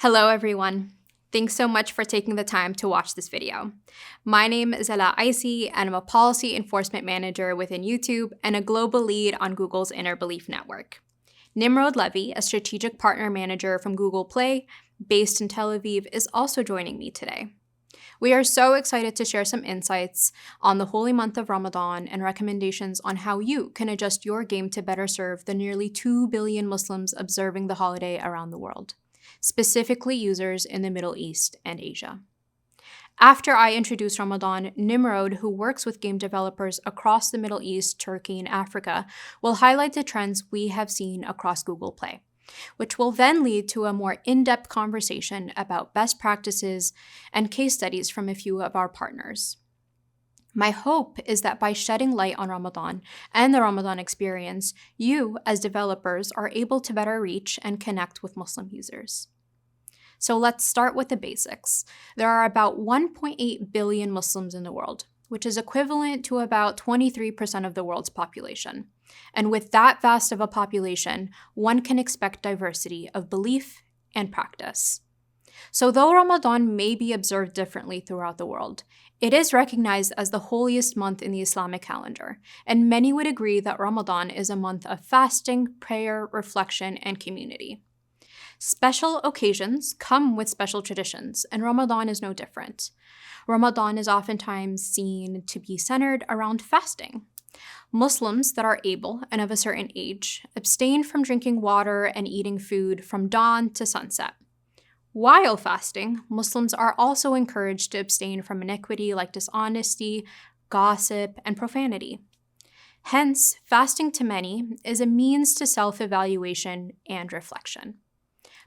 Hello everyone. Thanks so much for taking the time to watch this video. My name is Alaa Aissi and I'm a policy enforcement manager within YouTube and a global lead on Google's Interbelief network. Nimrod Levy, a strategic partner manager from Google Play, based in Tel Aviv, is also joining me today. We are so excited to share some insights on the holy month of Ramadan and recommendations on how you can adjust your game to better serve the nearly 2 billion Muslims observing the holiday around the world, specifically users in the Middle East and Asia. After I introduce Ramadan, Nimrod, who works with game developers across the Middle East, Turkey, and Africa, will highlight the trends we have seen across Google Play, which will then lead to a more in-depth conversation about best practices and case studies from a few of our partners. My hope is that by shedding light on Ramadan and the Ramadan experience, you, as developers, are able to better reach and connect with Muslim users. So let's start with the basics. There are about 1.8 billion Muslims in the world, which is equivalent to about 23% of the world's population. And with that vast of a population, one can expect diversity of belief and practice. So though Ramadan may be observed differently throughout the world, it is recognized as the holiest month in the Islamic calendar, and many would agree that Ramadan is a month of fasting, prayer, reflection, and community. Special occasions come with special traditions, and Ramadan is no different. Ramadan is oftentimes seen to be centered around fasting. Muslims that are able and of a certain age abstain from drinking water and eating food from dawn to sunset. While fasting, Muslims are also encouraged to abstain from iniquity like dishonesty, gossip, and profanity. Hence, fasting to many is a means to self-evaluation and reflection.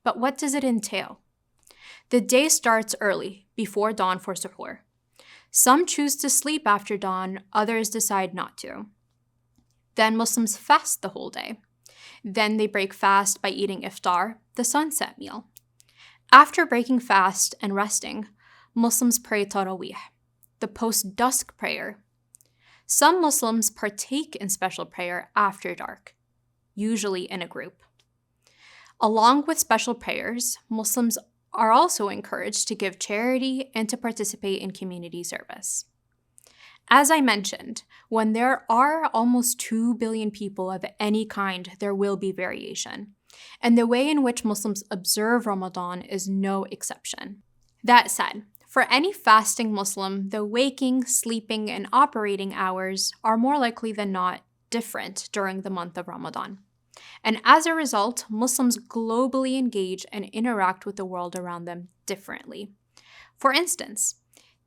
But what does it entail? The day starts early, before dawn for suhoor. Some choose to sleep after dawn, others decide not to. Then Muslims fast the whole day. Then they break fast by eating iftar, the sunset meal. After breaking fast and resting, Muslims pray Tarawih, the post-dusk prayer. Some Muslims partake in special prayer after dark, usually in a group. Along with special prayers, Muslims are also encouraged to give charity and to participate in community service. As I mentioned, when there are almost 2 billion people of any kind, there will be variation. And the way in which Muslims observe Ramadan is no exception. That said, for any fasting Muslim, the waking, sleeping, and operating hours are more likely than not different during the month of Ramadan. And as a result, Muslims globally engage and interact with the world around them differently. For instance,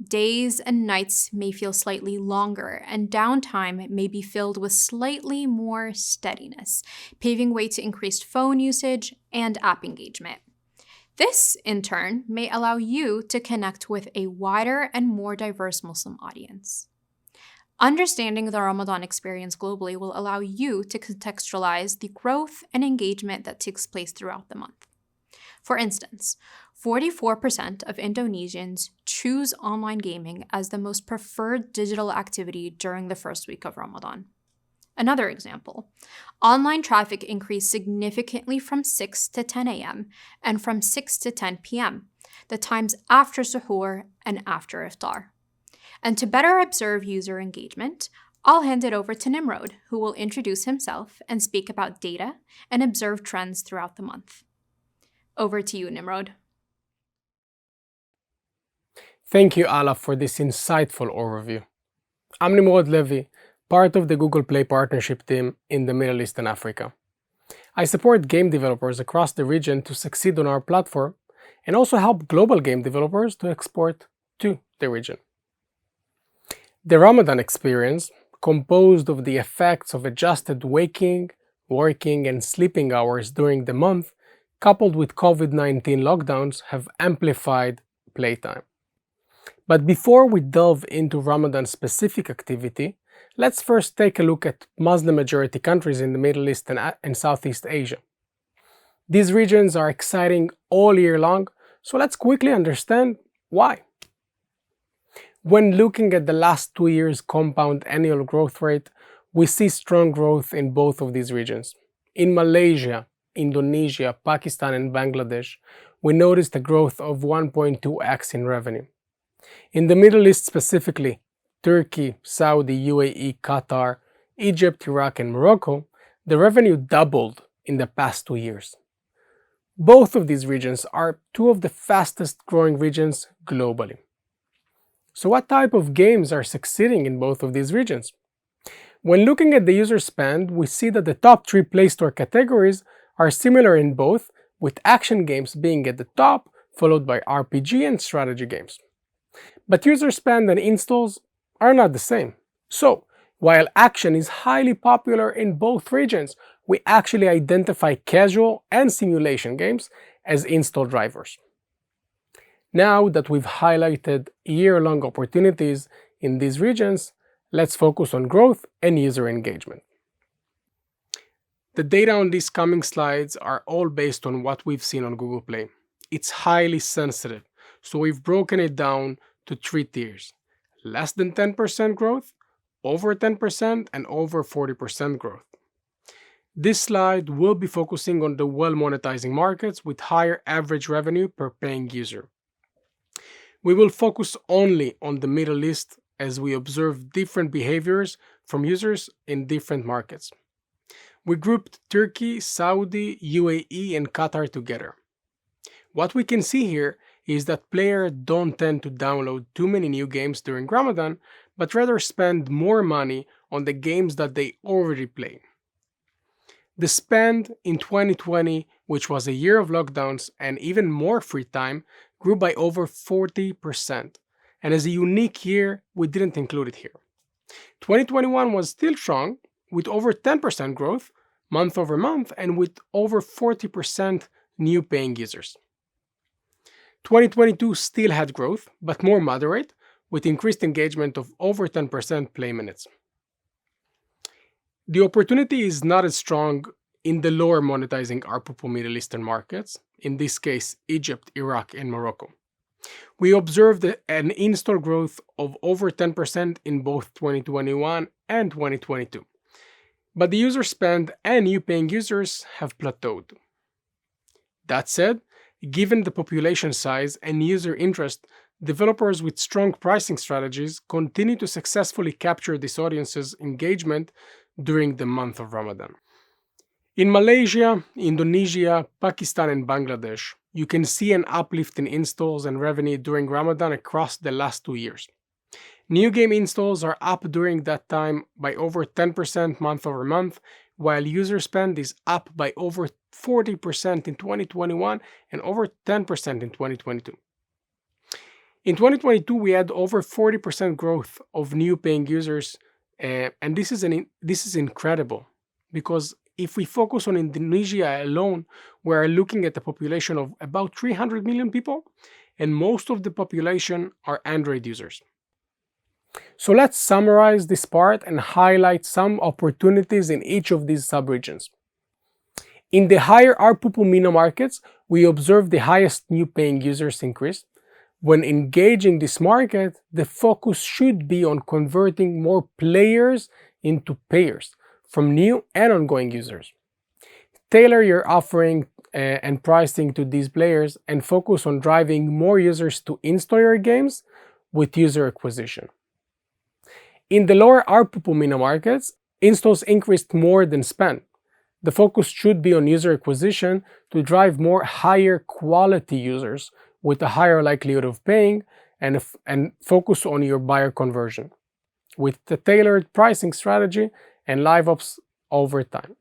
days and nights may feel slightly longer, and downtime may be filled with slightly more steadiness, paving way to increased phone usage and app engagement. This, in turn, may allow you to connect with a wider and more diverse Muslim audience. Understanding the Ramadan experience globally will allow you to contextualize the growth and engagement that takes place throughout the month. For instance, 44% of Indonesians choose online gaming as the most preferred digital activity during the first week of Ramadan. Another example, online traffic increased significantly from 6 to 10 a.m. and from 6 to 10 p.m., the times after suhoor and after iftar. And to better observe user engagement, I'll hand it over to Nimrod, who will introduce himself and speak about data and observe trends throughout the month. Over to you, Nimrod. Thank you, Alaa, for this insightful overview. I'm Nimrod Levy, part of the Google Play partnership team in the Middle East and Africa. I support game developers across the region to succeed on our platform and also help global game developers to export to the region. The Ramadan experience, composed of the effects of adjusted waking, working, and sleeping hours during the month, coupled with COVID-19 lockdowns, have amplified playtime. But before we delve into Ramadan-specific activity, let's first take a look at Muslim-majority countries in the Middle East and Southeast Asia. These regions are exciting all year long, so let's quickly understand why. When looking at the last 2 years' compound annual growth rate, we see strong growth in both of these regions. In Malaysia, Indonesia, Pakistan, and Bangladesh, we noticed a growth of 1.2x in revenue. In the Middle East specifically, Turkey, Saudi, UAE, Qatar, Egypt, Iraq, and Morocco, the revenue doubled in the past 2 years. Both of these regions are two of the fastest growing regions globally. So what type of games are succeeding in both of these regions? When looking at the user spend, we see that the top 3 Play Store categories are similar in both, with action games being at the top, followed by RPG and strategy games. But user spend and installs are not the same. So, while action is highly popular in both regions, we actually identify casual and simulation games as install drivers. Now that we've highlighted year-long opportunities in these regions, let's focus on growth and user engagement. The data on these coming slides are all based on what we've seen on Google Play. It's highly sensitive, so we've broken it down to 3 tiers: less than 10% growth, over 10%, and over 40% growth. This slide will be focusing on the well-monetizing markets with higher average revenue per paying user. We will focus only on the Middle East as we observe different behaviors from users in different markets. We grouped Turkey, Saudi, UAE, and Qatar together. What we can see here is that players don't tend to download too many new games during Ramadan, but rather spend more money on the games that they already play. The spend in 2020, which was a year of lockdowns and even more free time, grew by over 40%. And as a unique year, we didn't include it here. 2021 was still strong, with over 10% growth month over month and with over 40% new paying users. 2022 still had growth, but more moderate, with increased engagement of over 10% play minutes. The opportunity is not as strong in the lower monetizing ARPU Middle Eastern markets, in this case Egypt, Iraq, and Morocco. We observed an install growth of over 10% in both 2021 and 2022. But the user spend and new paying users have plateaued. That said, given the population size and user interest, developers with strong pricing strategies continue to successfully capture this audience's engagement during the month of Ramadan. In Malaysia, Indonesia, Pakistan, and Bangladesh, you can see an uplift in installs and revenue during Ramadan across the last 2 years. New game installs are up during that time by over 10% month over month, while user spend is up by over 40% in 2021 and over 10% in 2022. In 2022, we had over 40% growth of new paying users, and this is incredible, because if we focus on Indonesia alone, we are looking at a population of about 300 million people, and most of the population are Android users. So let's summarize this part and highlight some opportunities in each of these subregions. In the higher ARPU MENA markets, we observe the highest new paying users increase. When engaging this market, the focus should be on converting more players into payers from new and ongoing users. Tailor your offering and pricing to these players and focus on driving more users to install your games with user acquisition. In the lower ARPU MENA markets, installs increased more than spend. The focus should be on user acquisition to drive more higher quality users with a higher likelihood of paying and focus on your buyer conversion with the tailored pricing strategy and live ops over time.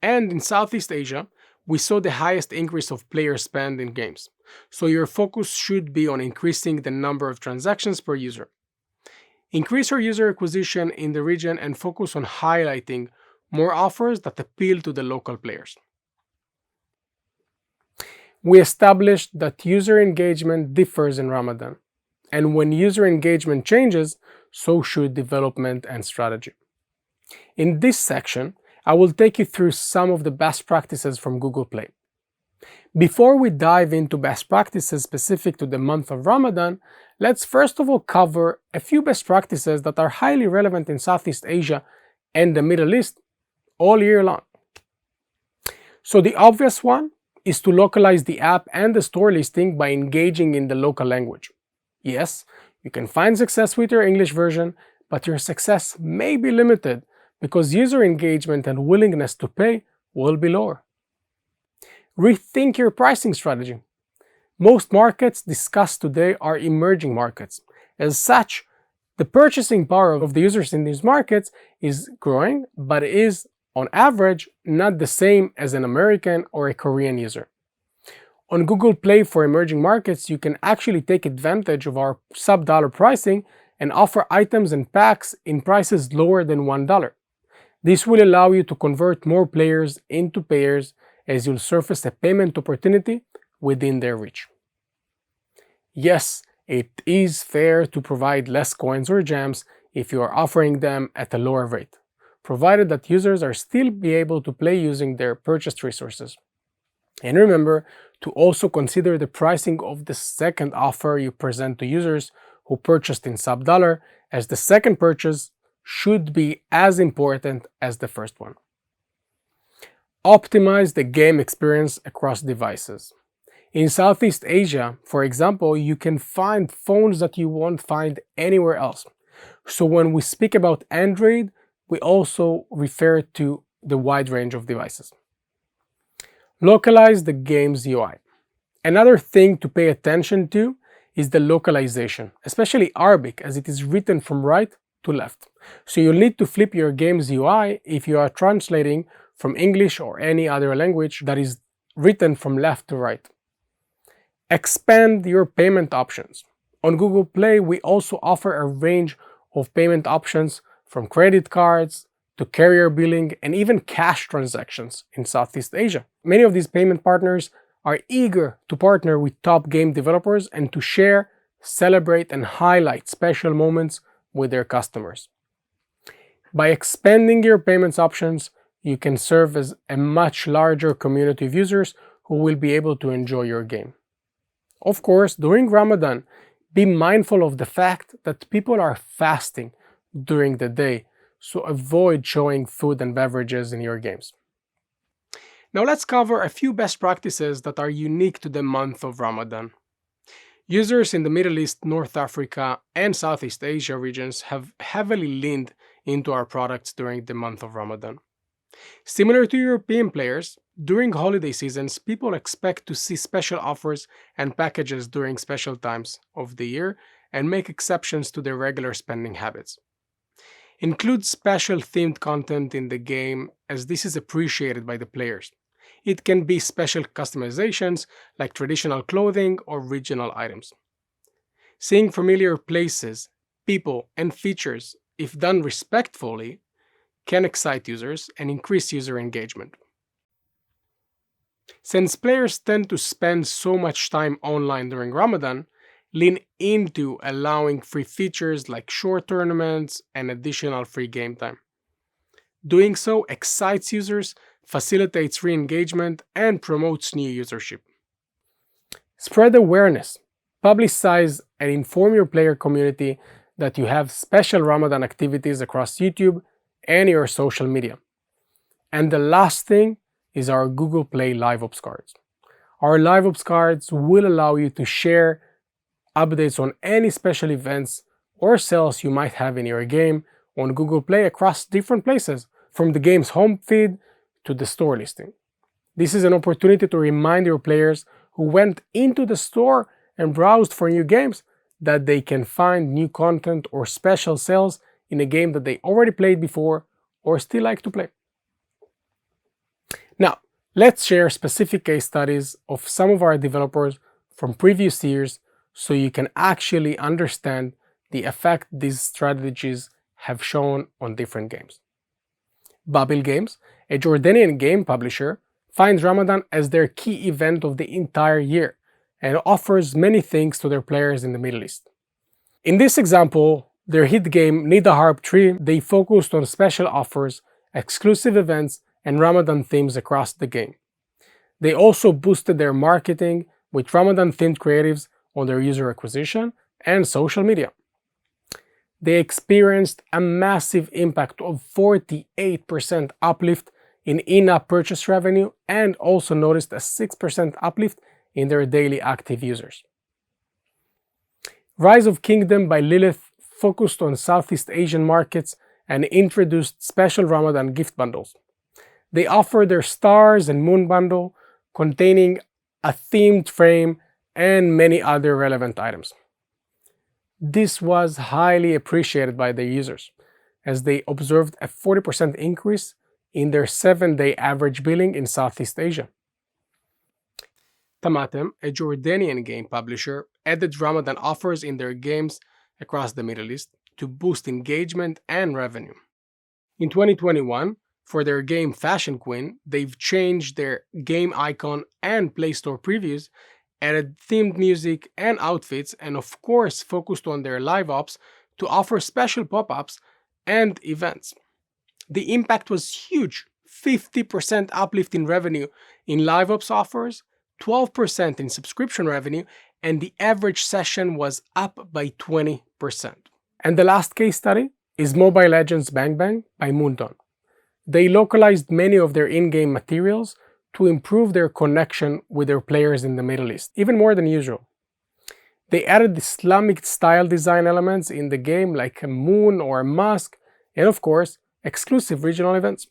And in Southeast Asia, we saw the highest increase of player spend in games. So your focus should be on increasing the number of transactions per user. Increase your user acquisition in the region and focus on highlighting more offers that appeal to the local players. We established that user engagement differs in Ramadan, and when user engagement changes, so should development and strategy. In this section, I will take you through some of the best practices from Google Play. Before we dive into best practices specific to the month of Ramadan, let's first of all cover a few best practices that are highly relevant in Southeast Asia and the Middle East all year long. So the obvious one is to localize the app and the store listing by engaging in the local language. Yes, you can find success with your English version, but your success may be limited because user engagement and willingness to pay will be lower. Rethink your pricing strategy. Most markets discussed today are emerging markets. As such, the purchasing power of the users in these markets is growing, but is, on average, not the same as an American or a Korean user. On Google Play for emerging markets, you can actually take advantage of our sub-dollar pricing and offer items and packs in prices lower than $1. This will allow you to convert more players into payers as you'll surface a payment opportunity within their reach. Yes, it is fair to provide less coins or gems if you are offering them at a lower rate, provided that users are still be able to play using their purchased resources. And remember to also consider the pricing of the second offer you present to users who purchased in sub-dollar, as the second purchase should be as important as the first one. Optimize the game experience across devices. In Southeast Asia, for example, you can find phones that you won't find anywhere else. So when we speak about Android, we also refer to the wide range of devices. Localize the game's UI. Another thing to pay attention to is the localization, especially Arabic, as it is written from right to left. So you'll need to flip your game's UI if you are translating from English or any other language that is written from left to right. Expand your payment options. On Google Play, we also offer a range of payment options from credit cards to carrier billing and even cash transactions in Southeast Asia. Many of these payment partners are eager to partner with top game developers and to share, celebrate, and highlight special moments with their customers. By expanding your payments options, you can serve as a much larger community of users who will be able to enjoy your game. Of course, during Ramadan, be mindful of the fact that people are fasting during the day, so avoid showing food and beverages in your games. Now let's cover a few best practices that are unique to the month of Ramadan. Users in the Middle East, North Africa, and Southeast Asia regions have heavily leaned into our products during the month of Ramadan. Similar to European players, during holiday seasons, people expect to see special offers and packages during special times of the year and make exceptions to their regular spending habits. Include special themed content in the game, as this is appreciated by the players. It can be special customizations like traditional clothing or regional items. Seeing familiar places, people, and features, if done respectfully, can excite users and increase user engagement. Since players tend to spend so much time online during Ramadan, lean into allowing free features like short tournaments and additional free game time. Doing so excites users, facilitates re-engagement, and promotes new usership. Spread awareness. Publicize and inform your player community that you have special Ramadan activities across YouTube and your social media. And the last thing is our Google Play Live Ops cards. Our Live Ops cards will allow you to share updates on any special events or sales you might have in your game on Google Play across different places, from the game's home feed to the store listing. This is an opportunity to remind your players who went into the store and browsed for new games that they can find new content or special sales in a game that they already played before or still like to play. Now, let's share specific case studies of some of our developers from previous years so you can actually understand the effect these strategies have shown on different games. Babil Games, a Jordanian game publisher, finds Ramadan as their key event of the entire year and offers many things to their players in the Middle East. In this example, their hit game Need a Harp Tree, they focused on special offers, exclusive events, and Ramadan themes across the game. They also boosted their marketing with Ramadan-themed creatives on their user acquisition and social media. They experienced a massive impact of 48% uplift in in-app purchase revenue and also noticed a 6% uplift in their daily active users. Rise of Kingdom by Lilith focused on Southeast Asian markets and introduced special Ramadan gift bundles. They offer their Stars and Moon bundle containing a themed frame and many other relevant items. This was highly appreciated by their users, as they observed a 40% increase in their 7-day average billing in Southeast Asia. Tamatem, a Jordanian game publisher, added Ramadan offers in their games across the Middle East to boost engagement and revenue. In 2021, for their game Fashion Queen, they've changed their game icon and Play Store previews, added themed music and outfits, and of course focused on their live ops to offer special pop-ups and events. The impact was huge: 50% uplift in revenue in live ops offers, 12% in subscription revenue, and the average session was up by 20%. And the last case study is Mobile Legends Bang Bang by Moonton. They localized many of their in-game materials to improve their connection with their players in the Middle East, even more than usual. They added Islamic style design elements in the game like a moon or a mosque, and of course, exclusive regional events.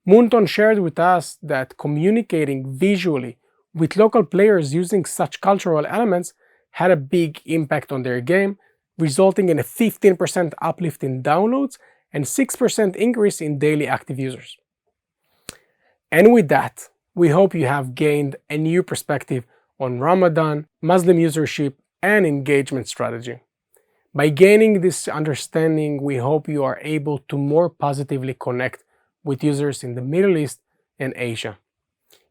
Moonton shared with us that communicating visually with local players using such cultural elements had a big impact on their game, resulting in a 15% uplift in downloads and 6% increase in daily active users. And with that, we hope you have gained a new perspective on Ramadan, Muslim usership, and engagement strategy. By gaining this understanding, we hope you are able to more positively connect with users in the Middle East and Asia.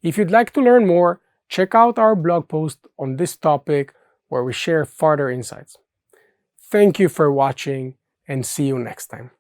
If you'd like to learn more, check out our blog post on this topic where we share further insights. Thank you for watching and see you next time.